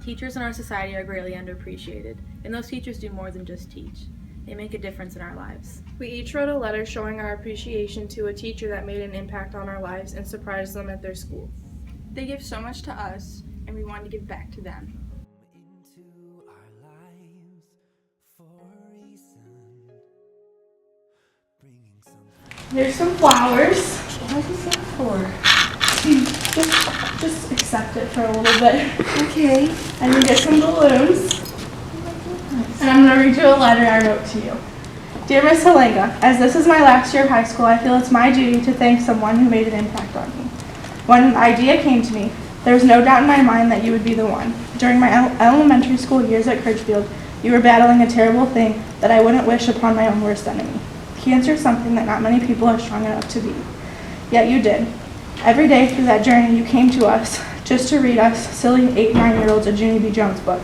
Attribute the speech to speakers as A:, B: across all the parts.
A: Teachers in our society are greatly underappreciated, and those teachers do more than just teach. They make a difference in our lives.
B: We each wrote a letter showing our appreciation to a teacher that made an impact on our lives and surprised them at their school.
C: They give so much to us, and we want to give back to them.
D: Into our lives for a reason, bringing something.
E: There's some flowers. What is that for? Just accept it for a little bit.
C: Okay.
E: And you get some balloons. And I'm going to read you a letter I wrote to you. Dear Miss Halenga, as this is my last year of high school, I feel it's my duty to thank someone who made an impact on me. When the idea came to me, there was no doubt in my mind that you would be the one. During my elementary school years at Critchfield, you were battling a terrible thing that I wouldn't wish upon my own worst enemy. Cancer is something that not many people are strong enough to beat. Yet you did. Every day through that journey, you came to us just to read us silly 8- and 9-year-olds a Junie B. Jones book.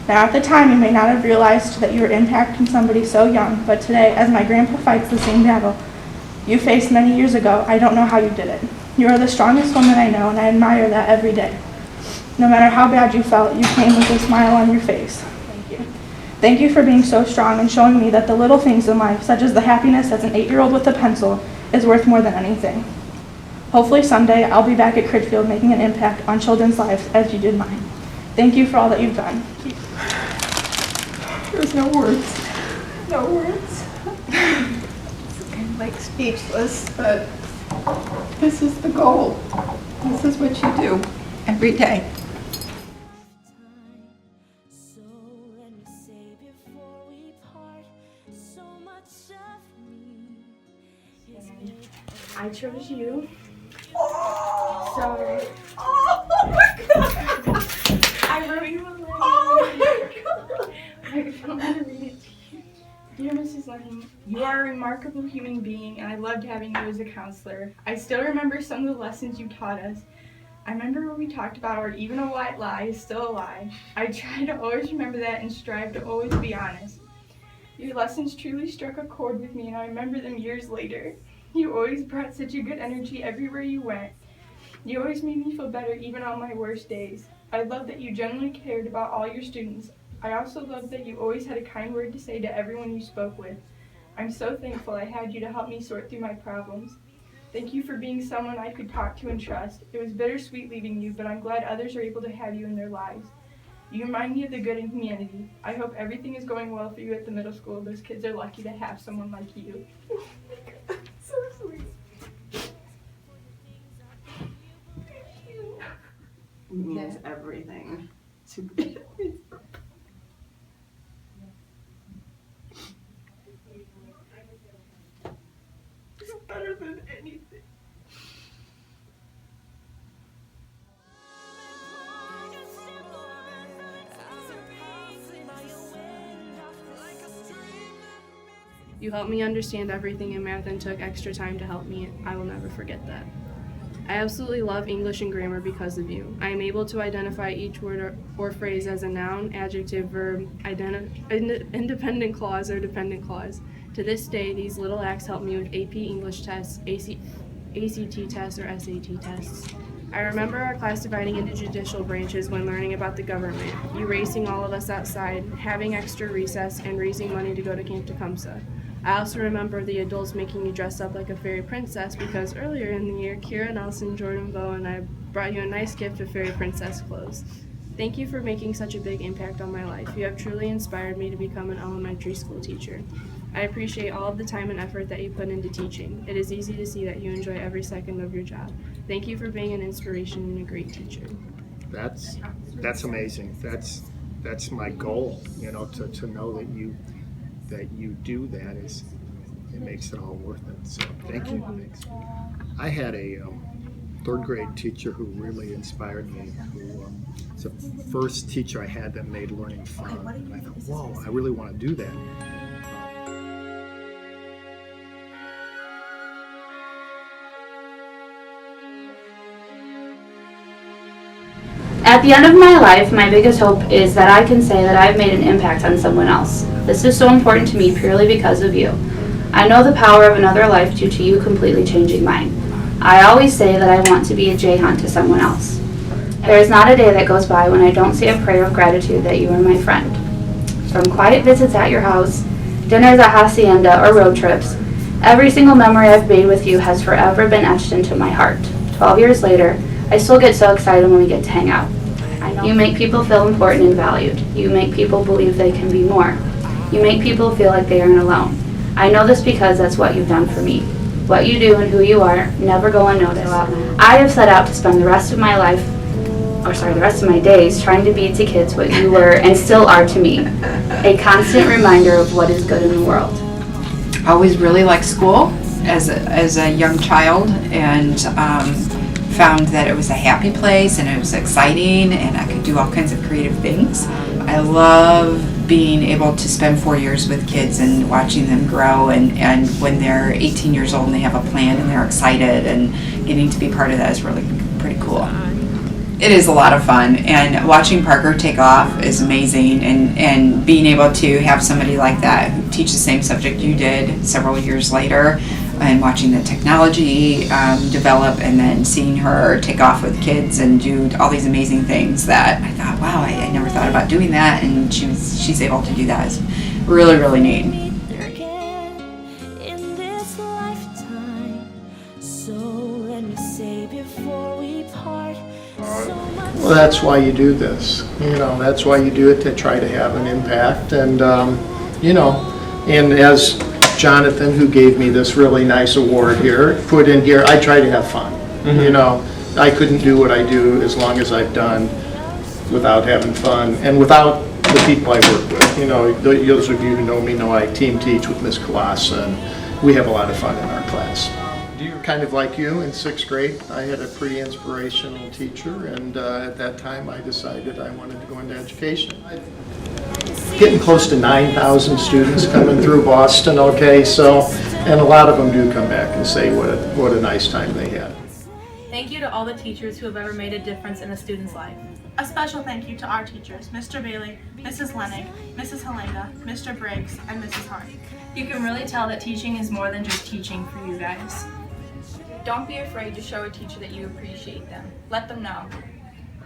E: Now, at the time, you may not have realized that you were impacting somebody so young, but today, as my grandpa fights the same battle you faced many years ago, I don't know how you did it. You are the strongest woman I know, and I admire that every day. No matter how bad you felt, you came with a smile on your face. Thank you. Thank you for being so strong and showing me that the little things in life, such as the happiness as an 8-year-old with a pencil, is worth more than anything. Hopefully someday I'll be back at Critchfield making an impact on children's lives as you did mine. Thank you for all that you've done.
C: There's no words. No words. It's kind of like speechless, but this is the goal. This is what you do every day.
D: So let me say before we part, so much of me is made.
E: I chose you.
C: So,
E: Oh my God! I wrote you a letter.
C: oh my God.
E: I want to read it to you. Dear Mrs. Lenning, you are a remarkable human being, and I loved having you as a counselor. I still remember some of the lessons you taught us. I remember when we talked about or even a white lie is still a lie. I try to always remember that and strive to always be honest. Your lessons truly struck a chord with me, and I remember them years later. You always brought such a good energy everywhere you went. You always made me feel better even on my worst days. I love that you genuinely cared about all your students. I also love that you always had a kind word to say to everyone you spoke with. I'm so thankful I had you to help me sort through my problems. Thank you for being someone I could talk to and trust. It was bittersweet leaving you, but I'm glad others are able to have you in their lives. You remind me of the good in humanity. I hope everything is going well for you at the middle school. Those kids are lucky to have someone like you.
C: So sweet. It means everything to me. It's better than anything.
B: You helped me understand everything in math and took extra time to help me. I will never forget that. I absolutely love English and grammar because of you. I am able to identify each word or phrase as a noun, adjective, verb, independent clause, or dependent clause. To this day, these little acts help me with AP English tests, ACT tests, or SAT tests. I remember our class dividing into judicial branches when learning about the government, you racing all of us outside, having extra recess, and raising money to go to Camp Tecumseh. I also remember the adults making you dress up like a fairy princess because earlier in the year, Kira Nelson, Jordan Bowe, and I brought you a nice gift of fairy princess clothes. Thank you for making such a big impact on my life. You have truly inspired me to become an elementary school teacher. I appreciate all of the time and effort that you put into teaching. It is easy to see that you enjoy every second of your job. Thank you for being an inspiration and a great teacher.
F: That's amazing. That's my goal, to know that you do that it makes it all worth it. So thank you. Thanks. I had a third grade teacher who really inspired me. It's the first teacher I had that made learning fun. And I thought, whoa, I really want to do that.
G: At the end of my life, my biggest hope is that I can say that I've made an impact on someone else. This is so important to me purely because of you. I know the power of another life due to you completely changing mine. I always say that I want to be a J Hunt to someone else. There is not a day that goes by when I don't say a prayer of gratitude that you are my friend. From quiet visits at your house, dinners at Hacienda, or road trips, every single memory I've made with you has forever been etched into my heart. 12 years later, I still get so excited when we get to hang out. You make people feel important and valued. You make people believe they can be more. You make people feel like they aren't alone. I know this because that's what you've done for me. What you do and who you are never go unnoticed. I have set out to spend the rest of my days trying to be to kids what you were and still are to me. A constant reminder of what is good in the world.
C: I always really liked school as a young child, and found that it was a happy place and it was exciting and I could do all kinds of creative things. I love being able to spend 4 years with kids and watching them grow, and when they're 18 years old and they have a plan and they're excited, and getting to be part of that is really pretty cool. It is a lot of fun, and watching Parker take off is amazing, and being able to have somebody like that who teach the same subject you did several years later, and watching the technology develop, and then seeing her take off with kids and do all these amazing things that I thought, wow, I never thought about doing that, and she's able to do that. It's really, really neat.
D: In this lifetime, so let me say before we part.
F: Well, that's why you do this. That's why you do it, to try to have an impact. And, and as Jonathan, who gave me this really nice award here, put in here, I try to have fun. I couldn't do what I do as long as I've done without having fun and without the people I work with. Those of you who know me know I team teach with Ms. Kalasa, and we have a lot of fun in our class. Kind of like you, in 6th grade, I had a pretty inspirational teacher, and at that time I decided I wanted to go into education. Getting close to 9,000 students coming through Boston, okay, and a lot of them do come back and say what a nice time they had.
A: Thank you to all the teachers who have ever made a difference in a student's life.
E: A special thank you to our teachers, Mr. Bailey, Mrs. Lenig, Mrs. Halenga, Mr. Briggs, and Mrs. Hart.
B: You can really tell that teaching is more than just teaching for you guys.
H: Don't be afraid to show a teacher that you appreciate them. Let them know.